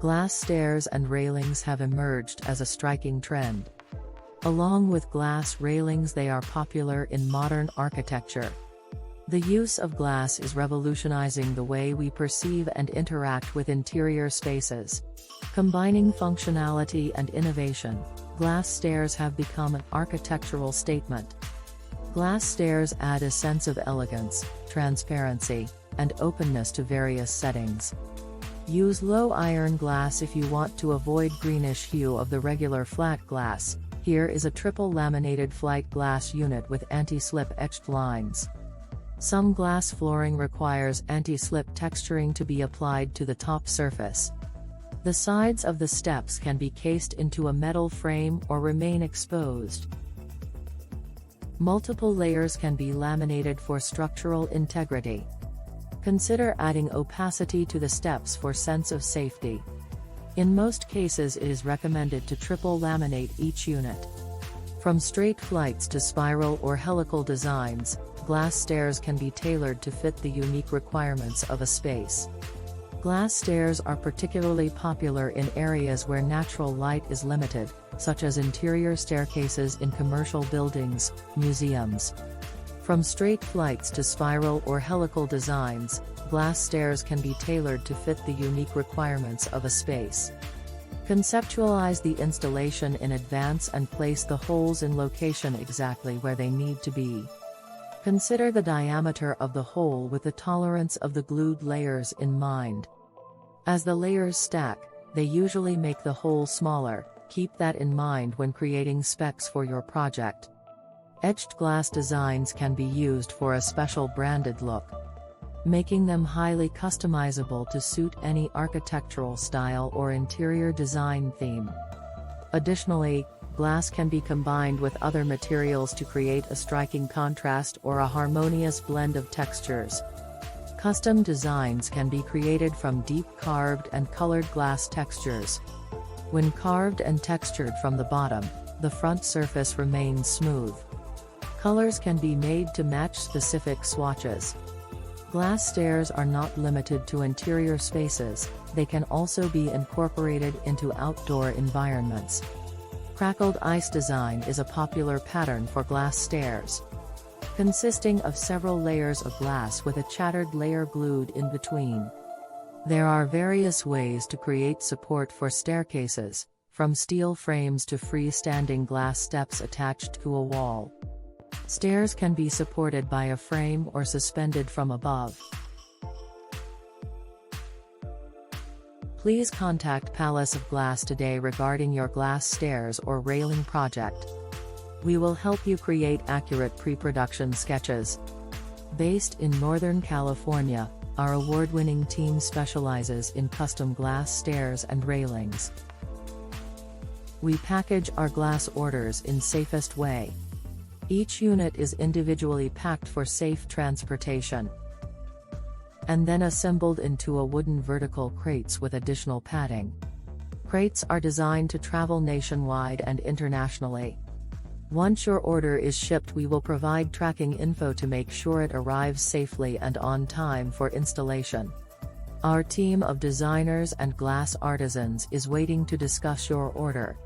Glass stairs and railings have emerged as a striking trend. Along with glass railings, they are popular in modern architecture. The use of glass is revolutionizing the way we perceive and interact with interior spaces. Combining functionality and innovation, glass stairs have become an architectural statement. Glass stairs add a sense of elegance, transparency, and openness to various settings. Use low iron glass if you want to avoid greenish hue of the regular flat glass. Here is a triple laminated flight glass unit with anti-slip etched lines. Some glass flooring requires anti-slip texturing to be applied to the top surface. The sides of the steps can be cased into a metal frame or remain exposed. Multiple layers can be laminated for structural integrity. Consider adding opacity to the steps for sense of safety. In most cases, it is recommended to triple laminate each unit. From straight flights to spiral or helical designs, glass stairs can be tailored to fit the unique requirements of a space. Glass stairs are particularly popular in areas where natural light is limited, such as interior staircases in commercial buildings, museums. From straight flights to spiral or helical designs, glass stairs can be tailored to fit the unique requirements of a space. Conceptualize the installation in advance and place the holes in location exactly where they need to be. Consider the diameter of the hole with the tolerance of the glued layers in mind. As the layers stack, they usually make the hole smaller. Keep that in mind when creating specs for your project. Etched glass designs can be used for a special branded look, making them highly customizable to suit any architectural style or interior design theme. Additionally, glass can be combined with other materials to create a striking contrast or a harmonious blend of textures. Custom designs can be created from deep carved and colored glass textures. When carved and textured from the bottom, the front surface remains smooth. Colors can be made to match specific swatches. Glass stairs are not limited to interior spaces, they can also be incorporated into outdoor environments. Crackled ice design is a popular pattern for glass stairs, consisting of several layers of glass with a chattered layer glued in between. There are various ways to create support for staircases, from steel frames to freestanding glass steps attached to a wall. Stairs can be supported by a frame or suspended from above. Please contact Palace of Glass today regarding your glass stairs or railing project. We will help you create accurate pre-production sketches. Based in Northern California, our award-winning team specializes in custom glass stairs and railings. We package our glass orders in safest way. Each unit is individually packed for safe transportation, and then assembled into a wooden vertical crates with additional padding. Crates are designed to travel nationwide and internationally. Once your order is shipped, we will provide tracking info to make sure it arrives safely and on time for installation. Our team of designers and glass artisans is waiting to discuss your order.